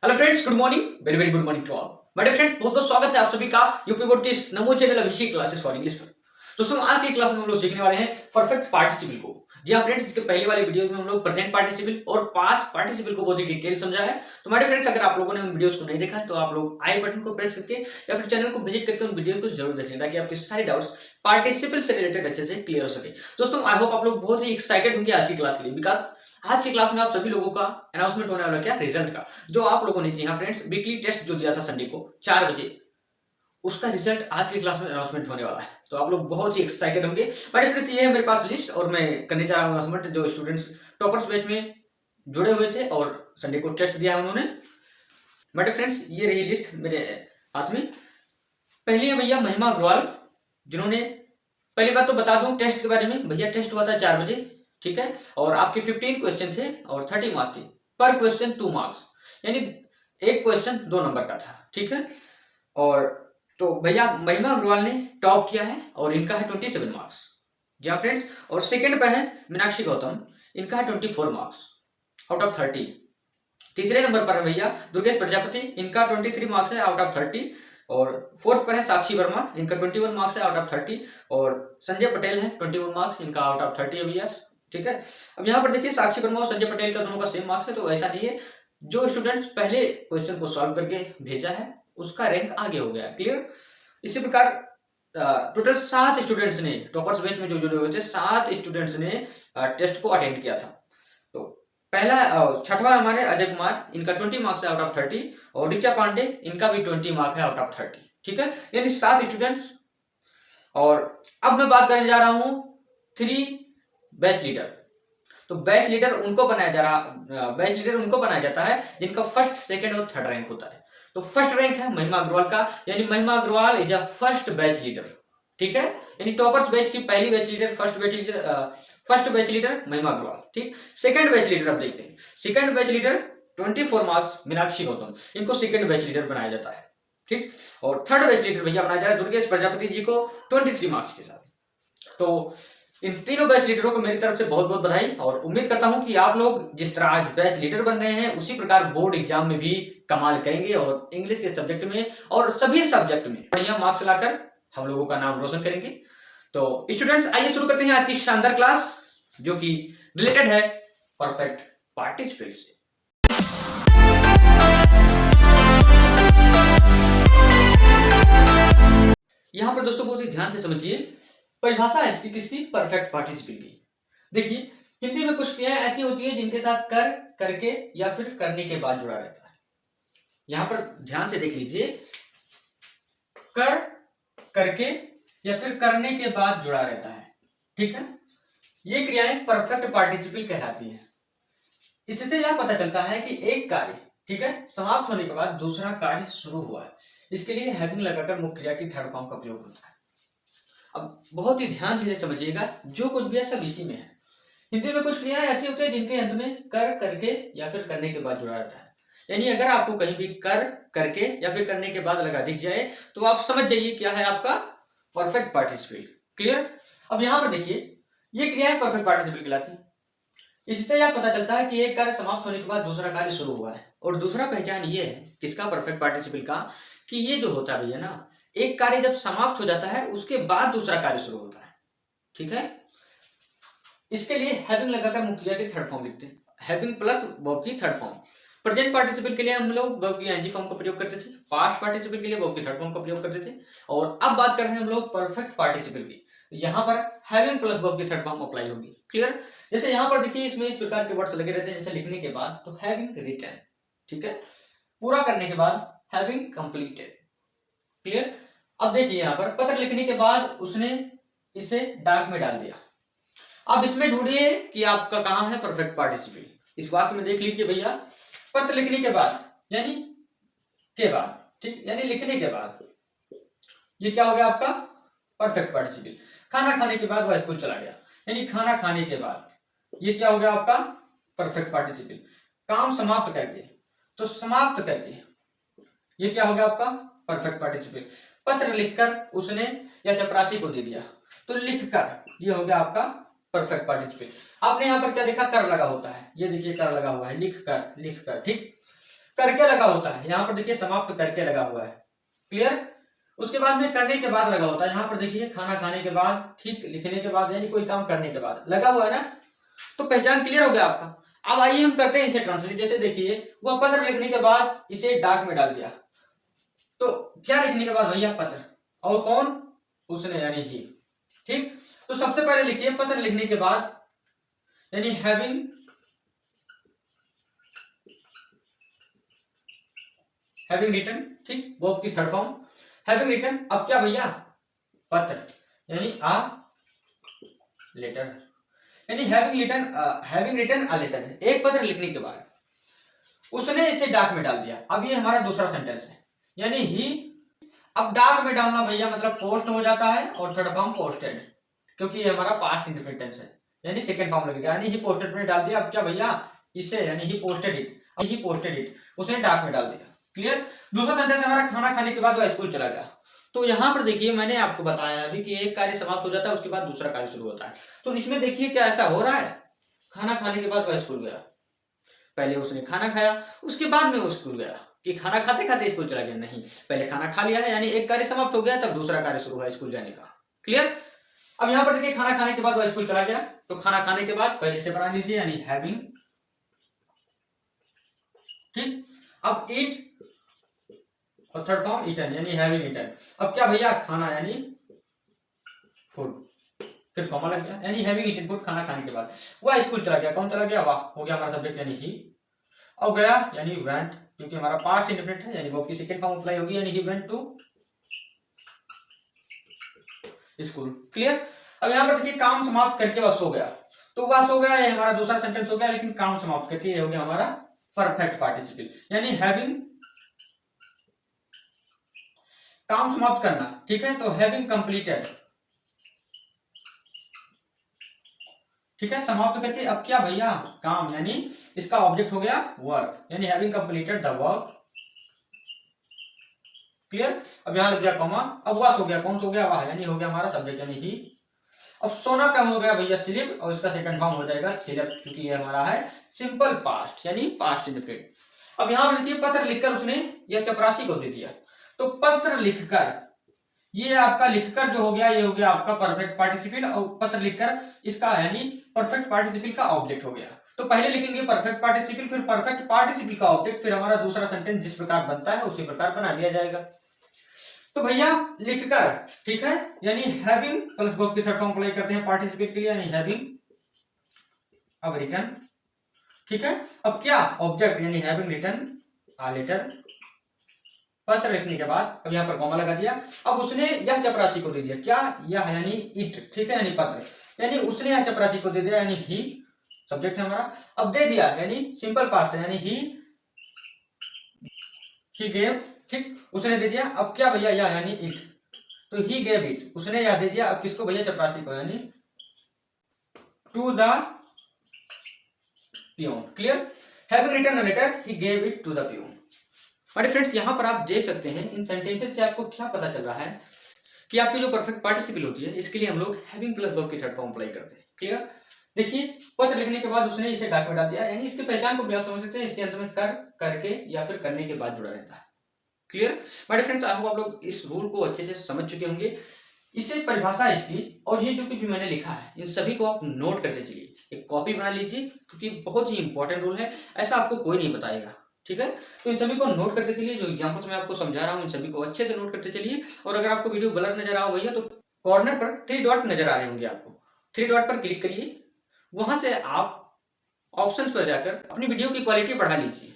Hello friends, good morning, very very good morning to all my dear friend. बहुत बहुत स्वागत है आप सभी का यूपी बोर्ड के इस नमो channel Abhishek classes for English पर। दोस्तों, आज की क्लास में हम लोग सीखने वाले हैं परफेक्ट पार्टिसिपल को। जी हाँ फ्रेंड्स, इसके पहले वाले वीडियो में हम लोग प्रेजेंट पार्टिसिपल और पास्ट पार्टिसिपल को बहुत ही डिटेल समझा है। तो माय डियर फ्रेंड्स, अगर आप लोगों ने उन वीडियोस को नहीं देखा है तो आप लोग आई बटन को प्रेस करके या फिर चैनल को विजिट करके उन वीडियो को जरूर देख लें, ताकि आपके सारे डाउट्स पार्टिसिपल से रिलेटेड अच्छे से क्लियर हो सके। दोस्तों, आई होप आप लोग बहुत ही एक्साइटेड होंगे आज की क्लास के लिए, बिकॉज आज की क्लास में आप सभी लोगों का अनाउंसमेंट होने वाला क्या, रिजल्ट का। जो आप लोगों ने, जी हाँ फ्रेंड्स, वीकली टेस्ट जो दिया था संडे को 4 बजे, उसका रिजल्ट आज की क्लास में अनाउंसमेंट होने वाला है। तो आप लोग बहुत ही एक्साइटेड होंगे। बट फ्रेंड्स, ये है मेरे पास लिस्ट और मैं करने जा रहा हूँ अनाउंसमेंट। जो स्टूडेंट्स टॉपर्स बैच में जुड़े हुए थे और संडे को टेस्ट दिया है उन्होंने। बट फ्रेंड्स, ये रही लिस्ट मेरे हाथ में। पहले है भैया महिमा अग्रवाल, जिन्होंने, पहली बात तो बता दूं टेस्ट के बारे में, भैया टेस्ट हुआ था 4 बजे, ठीक है। और आपके 15 क्वेश्चन थे और 30 मार्क्स थे। पर क्वेश्चन 2 मार्क्स, यानी एक क्वेश्चन 2 नंबर का था, ठीक है। और तो भैया महिमा अग्रवाल ने टॉप किया है और इनका है 27 मार्क्स। जी हाँ फ्रेंड्स। और सेकंड पे है मीनाक्षी गौतम, इनका है 24 मार्क्स आउट ऑफ 30। तीसरे नंबर पर है भैया दुर्गेश प्रजापति, इनका 23 मार्क्स है आउट ऑफ 30। और फोर्थ पर है साक्षी वर्मा, इनका 21 मार्क्स है आउट ऑफ 30। और संजय पटेल है 21 मार्क्स, इनका आउट ऑफ 30 है भैया, ठीक है। अब यहाँ पर देखिए साक्षी वर्मा और संजय पटेल का दोनों का सेम मार्क्स है, तो ऐसा नहीं है। जो स्टूडेंट्स पहले क्वेश्चन को सॉल्व करके भेजा है उसका रैंक आगे हो गया, क्लियर। इसी प्रकार टोटल 7 स्टूडेंट्स ने, टॉपर्स बैच में जो जुड़े हुए थे 7 स्टूडेंट्स ने टेस्ट को अटेंड किया था। तो पहला छठवां हमारे अजय कुमार, इनका 20 मार्क्स है आउट ऑफ 30। और ऋचा पांडे, इनका भी 20 मार्क्स है आउट ऑफ 30, ठीक है। यानी 7 स्टूडेंट्स। और अब मैं बात करने जा रहा हूं 3 बैच लीडर। तो बैच लीडर उनको बनाया जाता है जिनका फर्स्ट, सेकंड और थर्ड रैंक होता है। तो फर्स्ट रैंक है महिमा अग्रवाल का, यानी Mahima Agarwal is a first batch leader, ठीक है। यानी टॉपर्स बैच की पहली batch leader, first batch leader Mahima Agarwal, ठीक। सेकंड बैच लीडर अब देखते हैं। Second batch leader 24 marks Meenakshi Gautam, इनको सेकंड बैच लीडर बनाया जाता है, ठीक। और थर्ड बैच लीडर भैया बनाया जा रहा है दुर्गेश प्रजापति जी को 23 मार्क्स के साथ। तो इन तीनों बैच लीडरों को मेरी तरफ से बहुत बहुत बधाई, और उम्मीद करता हूं कि आप लोग जिस तरह आज बैच लीडर बन रहे हैं उसी प्रकार बोर्ड एग्जाम में भी कमाल करेंगे और इंग्लिश के सब्जेक्ट में और सभी सब्जेक्ट में बढ़िया मार्क्स लाकर हम लोगों का नाम रोशन करेंगे। तो स्टूडेंट्स, आइए शुरू करते हैं आज की शानदार क्लास, जो कि रिलेटेड है परफेक्ट पार्टिसिपल से। यहां पर दोस्तों बहुत ही ध्यान से समझिए, परिभाषा है इसकी, किसकी, परफेक्ट पार्टिसिपल की। देखिए, हिंदी में कुछ क्रियाएं ऐसी होती है जिनके साथ कर, करके या फिर करने के बाद जुड़ा रहता है। यहां पर ध्यान से देख लीजिए, कर, करके या फिर करने के बाद जुड़ा रहता है, ठीक है। ये क्रियाएं परफेक्ट पार्टिसिपल कहलाती हैं। इससे यह पता चलता है कि एक कार्य, ठीक है, समाप्त होने के बाद दूसरा कार्य शुरू हुआ है। इसके लिए हैविंग लगाकर मुख्य क्रिया की थर्ड फॉर्म का प्रयोग होता है। अब बहुत ही ध्यान से समझिएगा, जो कुछ भी है सब इसी में है। हिंदी में कुछ क्रियाएं ऐसी होती है जिनके अंत में कर, करके या फिर करने के बाद जुड़ा रहता है। यानी अगर आपको कहीं भी कर, करके या फिर करने के बाद लगा दिख जाए तो आप समझ जाइए क्या है आपका परफेक्ट पार्टिसिपल, क्लियर। अब यहां पर देखिए, ये क्रियाएं परफेक्ट पार्टिसिपल कहलाती है। इससे यह पता चलता है कि एक कार्य समाप्त होने के बाद दूसरा कार्य शुरू हुआ है। और दूसरा पहचान ये है किसका, परफेक्ट पार्टिसिपल का, कि ये जो होता है भैया ना, एक कार्य जब समाप्त हो जाता है उसके बाद दूसरा कार्य शुरू होता है, ठीक है। इसके लिए हैविंग लगाकर मुख्य क्रिया की थर्ड फॉर्म लिखते हैं, हैविंग प्लस वर्ब की थर्ड फॉर्म। प्रेजेंट पार्टिसिपल के लिए हम लोग वर्ब की आईएनजी फॉर्म का प्रयोग करते थे, पास्ट पार्टिसिपल के लिए वर्ब की थर्ड फॉर्म का प्रयोग करते थे। और अब बात कर रहे हैं हम लोग परफेक्ट पार्टिसिपल की, यहाँ पर हैविंग प्लस वर्ब की थर्ड फॉर्म अप्लाई होगी, क्लियर। जैसे यहाँ पर देखिए, इसमें इस प्रकार के वर्ड्स लगे रहते हैं, जैसे लिखने के बाद तो हैविंग रिटन, ठीक है, पूरा करने के बाद हैविंग कंप्लीटेड, क्लियर। अब देखिए यहाँ पर पत्र लिखने के बाद उसने इसे डाक में डाल दिया। अब इसमें ढूंढिए कि आपका कहां है परफेक्ट पार्टिसिपल। इस वाक्य में देख लीजिए भैया, पत्र लिखने के बाद यानी के बाद, ठीक, यानी लिखने के बाद, ये क्या हो गया आपका परफेक्ट पार्टिसिपल। खाना खाने के बाद वह स्कूल चला गया, यानी खाना खाने के बाद, ये क्या हो गया आपका परफेक्ट पार्टिसिपल। काम समाप्त करके, तो समाप्त करके, ये क्या हो गया आपका परफेक्ट पार्टिसिपल। पत्र लिखकर उसने या चपरासी को दे दिया, तो लिखकर, ये हो गया आपका परफेक्ट पार्टिसिपल। आपने यहाँ पर क्या देखा, कर लगा होता है, ये देखिए कर लगा हुआ है, लिख कर, ठीक। करके लगा होता है, यहाँ पर देखिए समाप्त करके लगा हुआ है, क्लियर। उसके बाद में करने के बाद लगा होता है, यहाँ पर देखिए खाना खाने के बाद, ठीक, लिखने के बाद, यानी कोई काम करने के बाद लगा हुआ है ना। तो पहचान क्लियर हो गया आपका। अब आइए हम करते हैं इसे ट्रांसलेट। जैसे देखिए वह पत्र लिखने के बाद इसे डाक में डाल दिया, तो क्या लिखने के बाद भैया? पत्र। और कौन? उसने, यानी ही, ठीक। तो सबसे पहले लिखिए पत्र लिखने के बाद, यानी हैविंग रिटन, ठीक, वर्ब की थर्ड फॉर्म हैविंग रिटन। अब क्या भैया? पत्र, यानी आ लेटर, यानी हैविंग रिटन अ लेटर, एक पत्र लिखने के बाद उसने इसे डाक में डाल दिया। अब ये हमारा दूसरा सेंटेंस है, यानी ही। अब डाक में डालना भैया मतलब पोस्ट हो जाता है, और थर्ड फॉर्म पोस्टेड, क्योंकि ये हमारा पास्ट इंडेफिनिट टेंस है, यानी सेकंड फॉर्म लगेगा, यानी ही पोस्टेड में डाल दिया। अब क्या भैया? इसे, यानी ही पोस्टेड इट, उसने डाक में डाल दिया, क्लियर। दूसरा सेंटेंस हमारा खाना खाने के बाद वह स्कूल चला गया। तो यहाँ पर देखिए मैंने आपको बताया अभी कि एक कार्य समाप्त हो जाता है, उसके बाद दूसरा कार्य शुरू होता है। तो इसमें देखिए क्या ऐसा हो रहा है? खाना खाने के बाद वह स्कूल गया, पहले उसने खाना खाया, उसके बाद में वो स्कूल गया। कि खाना खाते खाते स्कूल चला गया? नहीं, पहले खाना खा लिया है, यानी एक कार्य समाप्त हो गया, तब दूसरा कार्य शुरू हुआ स्कूल जाने का, क्लियर। अब यहाँ पर देखिए खाना खाने के बाद वह स्कूल चला गया, तो खाना खाने के बाद पहले से बना लीजिए, यानी हैविंग, ठीक। अब ईट, और थर्ड फॉर्म ईटन, यानी हैविंग ईटन। अब क्या भैया? खाना, यानी फूड, फिर कॉमा लग गया, यानी हैविंग ईटन फूड, खाना खाने के बाद वह स्कूल चला गया। कौन चला गया? वाह, हो गया हमारा सब्जेक्ट, यानी ही। अब गया, यानी वेंट, क्योंकि हमारा पास्ट इंडेफिनिट है, यानी वो की सेकंड फॉर्म अप्लाई होगी, यानी he went to school, clear. अब यहाँ पर देखिए काम समाप्त करके वह सो गया, तो वह सो गया, ये हमारा दूसरा सेंटेंस हो गया, लेकिन काम समाप्त करके ये हो गया हमारा परफेक्ट पार्टिसिपल, यानी हैविंग, काम समाप्त करना, ठीक है। तो हैविंग कंप्लीटेड, ठीक है, समाप्त करके। अब क्या भैया? काम, यानी इसका ऑब्जेक्ट हो गया वर्क, यानी having completed the work, clear. अब यहां लग गया कॉमा। अब वह सो गया, कौन सो गया? वह, यानी हो गया हमारा सब्जेक्ट, यानी ही। अब सोना का हो गया भैया स्लीप, और इसका सेकंड फॉर्म हो जाएगा स्लीप, क्योंकि ये हमारा है सिंपल पास्ट, यानी पास्ट इंडेफिनिट। अब यहां पर देखिए पत्र लिखकर उसने यह चपरासी को दे दिया, तो पत्र लिखकर, ये आपका लिखकर जो हो गया, ये हो गया आपका परफेक्ट पार्टिसिपल, और पत्र लिखकर इसका, यानी परफेक्ट पार्टिसिपल का ऑब्जेक्ट हो गया। तो पहले लिखेंगे परफेक्ट पार्टिसिपल, फिर परफेक्ट पार्टिसिपल का ऑब्जेक्ट, फिर हमारा दूसरा सेंटेंस जिस प्रकार बनता है उसी प्रकार बना दिया जाएगा। तो भैया लिखकर, ठीक है, यानी हैविंग प्लस वर्ब की थर्ड फॉर्म अप्लाई करते हैं पार्टिसिपल के लिए, यानी हैविंग, अब रिटर्न, ठीक है। अब क्या? ऑब्जेक्ट, यानी हैविंग रिटर्न आ लेटर, पत्र लिखने के बाद अब यहाँ पर कॉमा लगा दिया। अब उसने यह चपरासी को दे दिया, क्या? यह, यानी इट, ठीक है, यानी पत्र, यानी उसने यह चपरासी को दे दिया, यानी ही, सब्जेक्ट है हमारा। अब दे दिया, यानी सिंपल पास्ट है, यानी ही गेव, ठीक, उसने दे दिया। अब क्या भैया? यह, यानी इट, तो ही गेव इट, उसने यह दे दिया। अब किसको भैया? चपरासी को, यानी to the peon, clear. Having written a letter he gave it to the peon. हमारे फ्रेंड्स यहाँ पर आप देख सकते हैं इन सेंटेंसेस से आपको क्या पता चल रहा है कि आपकी जो परफेक्ट पार्टिसिपल होती है इसके लिए हम लोग हैविंग प्लस वर्ब की थर्ड फॉर्म अप्लाई करते हैं, क्लियर। देखिए पत्र लिखने के बाद उसने इसे डाक में डाल दिया, यानी इसकी पहचान को भी आप समझ सकते हैं, इसके अंत में कर, करके या फिर करने के बाद जुड़ा रहता है, clear. My friends, I hope आप लोग इस रूल को अच्छे से समझ चुके होंगे। इसे परिभाषा इसकी और ये जो कुछ भी मैंने लिखा है इन सभी को आप नोट करते चलिए, एक कॉपी बना लीजिए, क्योंकि बहुत ही इंपॉर्टेंट रूल है, ऐसा आपको कोई नहीं बताएगा, ठीक है। तो इन सभी को नोट करते चलिए, जो एग्जाम्पल्स मैं आपको समझा रहा हूँ इन सभी को अच्छे से नोट करते चलिए। और अगर आपको वीडियो ब्लर नजर आ भैया तो कॉर्नर पर 3 डॉट नजर आ रहे होंगे, आपको 3 डॉट पर क्लिक करिए, वहां से आप ऑप्शंस पर जाकर अपनी वीडियो की क्वालिटी बढ़ा लीजिए।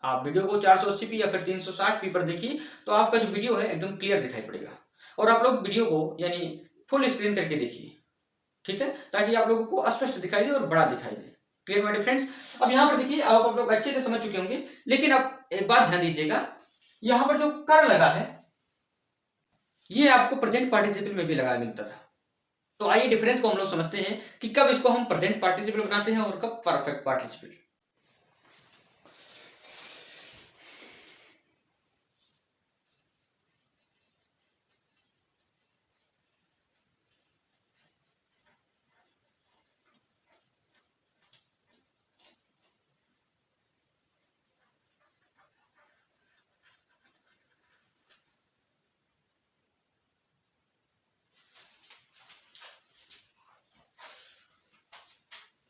आप वीडियो को 480p या फिर 360p पर देखिए, तो आपका जो वीडियो है एकदम क्लियर दिखाई पड़ेगा। और आप लोग वीडियो को यानी फुल स्क्रीन करके देखिए, ठीक है, ताकि आप लोगों को स्पष्ट दिखाई दे और बड़ा दिखाई दे, क्लियर माय डियर फ्रेंड्स। अब यहाँ पर देखिए आप लोग अच्छे से समझ चुके होंगे, लेकिन अब एक बात ध्यान दीजिएगा, यहाँ पर जो कर लगा है ये आपको प्रेजेंट पार्टिसिपल में भी लगा मिलता था। तो आइए डिफरेंस को हम लोग समझते हैं कि कब इसको हम प्रेजेंट पार्टिसिपल बनाते हैं और कब परफेक्ट पार्टिसिपल।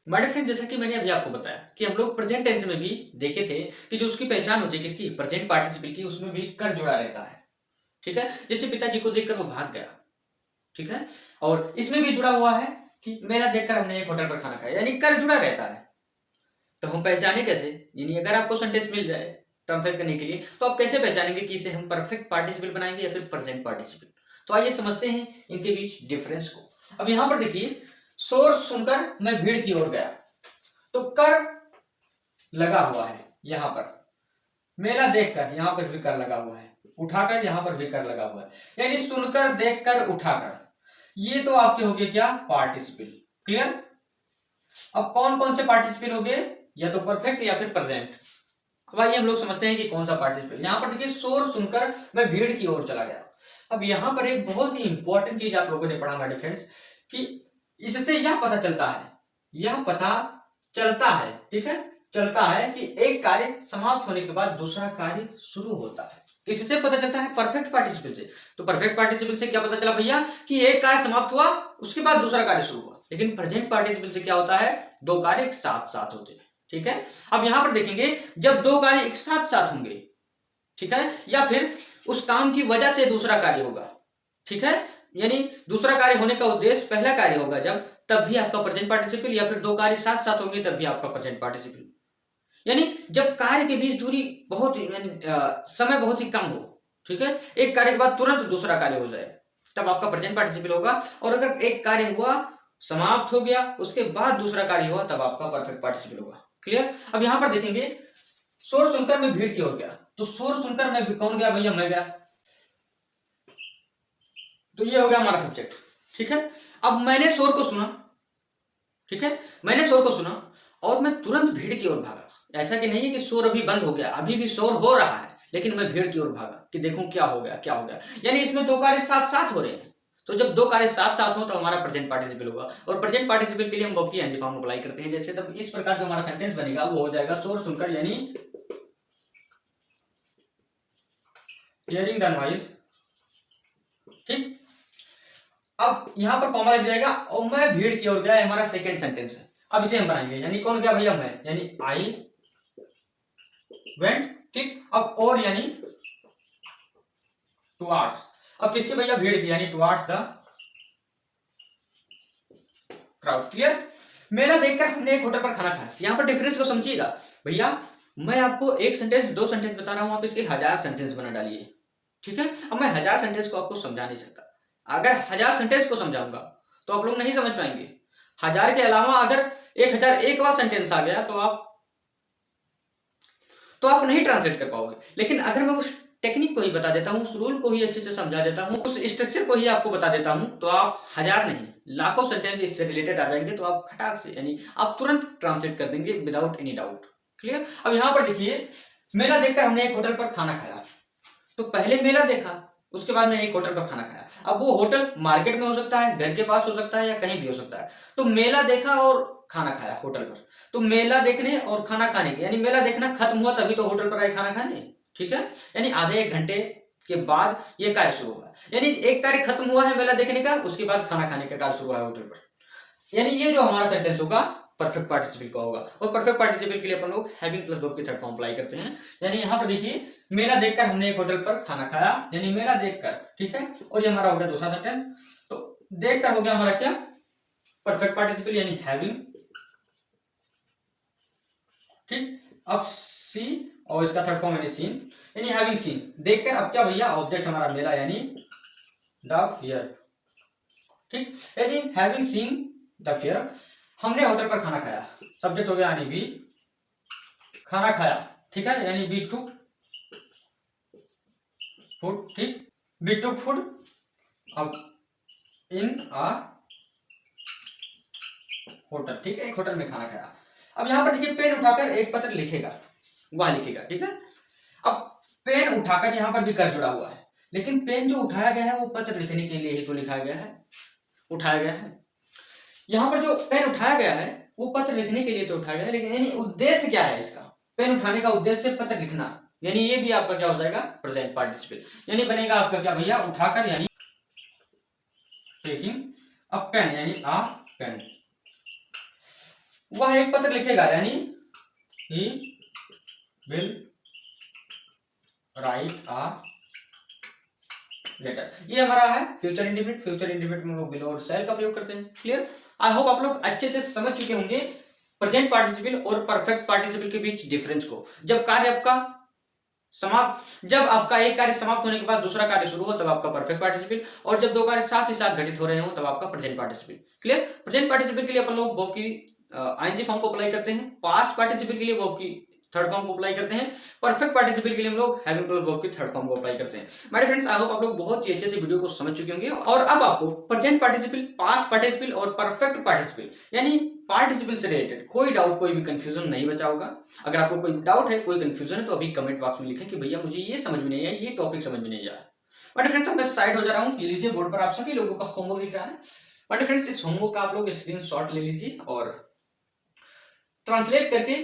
माय फ्रेंड, जैसा कि मैंने अभी आपको बताया कि हम लोग प्रेजेंट टेंस में भी देखे थे कि जो उसकी पहचान होती है किसकी, प्रेजेंट पार्टिसिपल की, उसमें भी कर जुड़ा रहता है। ठीक है, जैसे पिताजी को देखकर वो भाग गया। ठीक है, और इसमें भी जुड़ा हुआ है कि मेला देखकर हमने एक होटल पर खाना खाया, यानी कर जुड़ा रहता है। तो हम पहचाने कैसे, यानी अगर आपको सेंटेंस मिल जाए ट्रांसलेट करने के लिए तो आप कैसे पहचानेंगे कि इसे हम परफेक्ट पार्टिसिपल बनाएंगे या फिर प्रेजेंट पार्टिसिपल। तो आइए समझते हैं इनके बीच डिफरेंस को। अब यहां पर देखिए, शोर सुनकर मैं भीड़ की ओर गया, तो कर लगा हुआ है यहां पर, मेला देखकर यहां पर भी कर लगा हुआ है, उठाकर यहां पर भी कर लगा हुआ है, यानी सुनकर, देखकर, उठाकर, ये तो आपके हो गए क्या, पार्टिसिपल। क्लियर। अब कौन कौन से पार्टिसिपल हो गए, या तो परफेक्ट या फिर प्रेजेंट। अब आइए हम लोग समझते हैं कि कौन सा पार्टिसिपल। यहां पर देखिए, शोर सुनकर मैं भीड़ की ओर चला गया। अब यहां पर एक बहुत ही इंपॉर्टेंट चीज आप लोगों ने पढ़ा माय फ्रेंड्स, कि इससे यह पता चलता है, यह पता चलता है, ठीक है, चलता है कि एक कार्य समाप्त होने के बाद दूसरा कार्य शुरू होता है। किससे पता चलता है, परफेक्ट पार्टिसिपल से। तो परफेक्ट पार्टिसिपल से क्या पता चला भैया, कि एक कार्य समाप्त हुआ उसके बाद दूसरा कार्य शुरू हुआ। लेकिन प्रेजेंट पार्टिसिपल से क्या होता है, दो कार्य एक साथ साथ होते हैं। ठीक है, अब यहां पर देखेंगे, जब दो कार्य एक साथ साथ होंगे, ठीक है, या फिर उस काम की वजह से दूसरा कार्य होगा, ठीक है, यानी दूसरा कार्य होने का उद्देश्य पहला कार्य होगा जब, तब भी आपका प्रेजेंट पार्टिसिपल, या फिर दो कार्य साथ साथ होंगे तब भी आपका प्रेजेंट पार्टिसिपल। यानी जब कार्य के बीच दूरी बहुत समय बहुत ही कम हो, ठीक है, एक कार्य के बाद तुरंत दूसरा कार्य हो जाए, तब आपका प्रेजेंट पार्टिसिपल होगा। और अगर एक कार्य हुआ, समाप्त हो गया, उसके बाद दूसरा कार्य हुआ, तब आपका परफेक्ट पार्टिसिपल होगा। क्लियर। अब यहां पर देखेंगे, शोर सुनकर मैं भीड़ की ओर गया, तो शोर सुनकर मैं कौन गया भैया, मैं गया, तो ये हो गया हमारा सब्जेक्ट। ठीक है, अब मैंने शोर को सुना, ठीक है, मैंने शोर को सुना और मैं तुरंत भीड़ की ओर भागा। ऐसा कि नहीं है कि शोर अभी बंद हो गया, अभी भी शोर हो रहा है, लेकिन मैं भीड़ की ओर भागा कि देखूं क्या हो गया, क्या हो गया। यानी इसमें दो कार्य साथ साथ हो रहे हैं। तो जब दो कार्य साथ साथ हो तो हमारा प्रेजेंट पार्टिसिपल होगा। और प्रेजेंट पार्टिसिपल के लिए हम वर्ब की एनजी फॉर्म अप्लाई करते हैं। जैसे तब इस प्रकार जो हमारा सेंटेंस बनेगा वो हो जाएगा, शोर सुनकर, यानी हियरिंग द नॉइज। ठीक, अब यहां पर कॉमा लग जाएगा और मैं भीड़ की ओर गया, हमारा सेकंड सेंटेंस है। अब इसे हम बनाएंगे, यानी कौन गया भैया, मैं, यानी आई वेंट। ठीक, अब और यानी टुवार्ड्स। अब किसकी भैया, भीड़ की, यानी टुवार्ड्स द क्राउड। क्लियर। मेला देखकर हमने एक होटल पर खाना खाया। यहां पर डिफरेंस को समझिएगा भैया, मैं आपको एक सेंटेंस दो सेंटेंस बता रहा हूं, आप इसके 1000 सेंटेंस बना डालिए। ठीक है, अब मैं 1000 सेंटेंस को आपको समझा नहीं सकता। अगर 1000 सेंटेंस को समझाऊंगा तो आप लोग नहीं समझ पाएंगे। 1000 के अलावा अगर 1001वां सेंटेंस आ गया तो आप नहीं ट्रांसलेट कर पाओगे। लेकिन अगर मैं उस टेक्निक को ही बता देता हूँ, उस रूल को ही अच्छे से समझा देता हूँ, उस स्ट्रक्चर को ही आपको बता देता हूँ, तो आप 1000 नहीं लाखों सेंटेंस इससे रिलेटेड आ जाएंगे। तो आप खटाक से, यानी आप तुरंत ट्रांसलेट कर देंगे विदाउट एनी डाउट। क्लियर। अब यहां पर देखिए, मेला देखकर हमने एक होटल पर खाना खाया। तो पहले मेला देखा, उसके बाद में एक होटल पर खाना खाया। अब वो होटल मार्केट में हो सकता है, घर के पास हो सकता है, या कहीं भी हो सकता है। तो मेला देखा और खाना खाया होटल पर। तो मेला देखने और खाना खाने के, यानी मेला देखना खत्म हुआ तभी तो होटल पर आए खाना खाने। ठीक है, यानी आधे एक घंटे के बाद ये कार्य शुरू हुआ, यानी एक कार्य खत्म हुआ है मेला देखने का, उसके बाद खाना खाने का कार्य शुरू हुआ है होटल पर। यानी ये जो हमारा सेंटेंस होगा परफेक्ट पार्टिसिपल का होगा। और परफेक्ट पार्टिसिपल के लिए अपन लोग हैविंग प्लस वर्ब की थर्ड फॉर्म अप्लाई करते हैं। यानी यहां पर देखिए, मेला देखकर हमने एक होटल पर खाना खाया, यानी मेला देखकर। ठीक है, और ये हमारा हो गया दूसरा सेंटेंस। तो देखकर हो गया हमारा क्या, परफेक्ट पार्टिसिपल, यानी हैविंग। ठीक, अब सी और इसका थर्ड फॉर्म यानी सीन, यानी हैविंग सीन, देखकर। अब क्या भैया, ऑब्जेक्ट हमारा मेला, यानी द फियर। ठीक, यानी हैविंग सीन द फियर, हमने होटल पर खाना खाया। सब्जेक्ट हो गया यानी बी, खाना खाया। ठीक है, यानी बी टुक फूड। ठीक, बी टुक फूड अब इन आ होटल। ठीक है, एक होटल में खाना खाया। अब यहां पर देखिए, पेन उठाकर एक पत्र लिखेगा, वह लिखेगा। ठीक है, अब पेन उठाकर यहां पर भी कर जुड़ा हुआ है, लेकिन पेन जो उठाया गया है वो पत्र लिखने के लिए ही तो लिखा गया है, उठाया गया है। यहां पर जो पेन उठाया गया है वो पत्र लिखने के लिए तो उठाया गया है, लेकिन यानी उद्देश्य क्या है इसका, पेन उठाने का उद्देश्य पत्र लिखना, यानी ये भी आपका क्या हो जाएगा, प्रेजेंट पार्टिसिपल। यानी बनेगा आपका क्या भैया, उठाकर, यानी टेकिंग अ पेन, यानी आ पेन। वह एक पत्र लिखेगा, यानी he will write a letter. ये हमारा है फ्यूचर इंडेफिनिट। फ्यूचर इंडेफिनिट में हम लोग विल और शैल का प्रयोग करते हैं। क्लियर? आई होप आप लोग अच्छे से समझ चुके होंगे प्रेजेंट पार्टिसिपल और परफेक्ट पार्टिसिपल के बीच डिफरेंस को। जब आपका एक कार्य समाप्त होने के बाद दूसरा कार्य शुरू हो तब आपका परफेक्ट पार्टिसिपल, और जब दो कार्य साथ ही साथ घटित हो रहे हो तब आपका present participle. Clear? Present participle के लिए अपन लोग वर्ब की आईएनजी फॉर्म को अप्लाई करते हैं, पास्ट पार्टिसिपल के लिए वर्ब की थर्ड फॉर्म को अप्लाई करते हैं, परफेक्ट पार्टिसिपल के लिए हम लोग हैविंग प्लस वर्ब की थर्ड फॉर्म को अप्लाई करते हैं। माय फ्रेंड्स, आई होप आप लोग बहुत ही अच्छे से वीडियो को समझ चुके होंगे, और अब आपको प्रेजेंट पार्टिसिपल, पास्ट पार्टिसिपल और परफेक्ट पार्टिसिपल यानी पार्टिसिपल से रिलेटेड कोई डाउट, कोई भी कंफ्यूजन नहीं बचा होगा। अगर आपको कोई डाउट है, कोई कंफ्यूजन है, तो अभी कमेंट बॉक्स में लिखें कि भैया मुझे ये समझ में नहीं आया, ये टॉपिक समझ में नहीं आया। बट फ्रेंड्स, अब मैं साइड हो जा रहा हूँ। ये लीजिए, बोर्ड पर आप सभी लोगों का होमवर्क दिख रहा है। बट फ्रेंड्स, इस होमवर्क का आप लोग स्क्रीनशॉट ले लीजिए और ट्रांसलेट करके,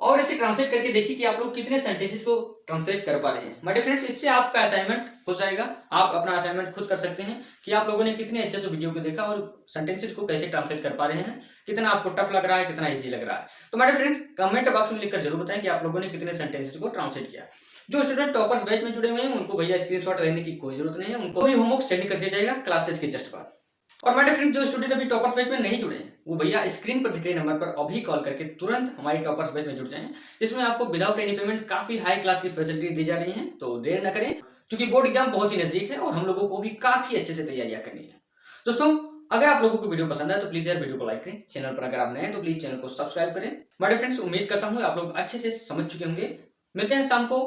और इसे ट्रांसलेट करके देखिए कि आप लोग कितने सेंटेंसेस को ट्रांसलेट कर पा रहे हैं। माय डियर फ्रेंड्स, इससे आपका असाइनमेंट हो जाएगा। आप अपना असाइनमेंट खुद कर सकते हैं कि आप लोगों ने कितने अच्छे से वीडियो को देखा और सेंटेंसेस को कैसे ट्रांसलेट कर पा रहे हैं, कितना आपको टफ लग रहा है, कितना इजी लग रहा है। तो my dear friends, comment box में लिखकर जरूर बताएं कि आप लोगों ने कितने सेंटेंसेस को ट्रांसलेट किया। जो स्टूडेंट टॉपर्स बैच में जुड़े हुए हैं उनको भैया स्क्रीनशॉट लेने की कोई जरूरत नहीं है, उनको भी होमवर्क सेंड कर दिया जाएगा क्लासेस के जस्ट बाद। और माय डियर फ्रेंड्स, जो स्टूडेंट अभी टॉपर्स बैच में नहीं जुड़े हैं वो भैया स्क्रीन पर दिख रहे नंबर पर अभी कॉल करके तुरंत हमारी टॉपर्स बैच में जुड़ जाएं, जिसमें आपको विदाउट एनी पेमेंट काफी हाई क्लास की फैसिलिटी दी जा रही है। तो देर न करें, क्योंकि बोर्ड एग्जाम बहुत ही नजदीक है और हम लोगों को भी काफी अच्छे से तैयारियां करनी है। दोस्तों, अगर आप लोगों को वीडियो पसंद है तो प्लीज यार वीडियो को लाइक करें। चैनल पर अगर आप नए हैं तो प्लीज चैनल को सब्सक्राइब करें। माय डियर फ्रेंड्स, उम्मीद करता हूँ आप लोग अच्छे से समझ चुके होंगे। मिलते हैं शाम को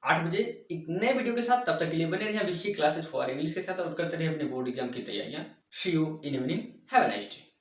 8 बजे एक नए वीडियो के साथ। तब तक के लिए बने रहिए अभिषेक क्लासेस फॉर इंग्लिश के साथ और करते रहिए अपने बोर्ड एग्जाम की तैयारियां। See you in evening. Have a nice day.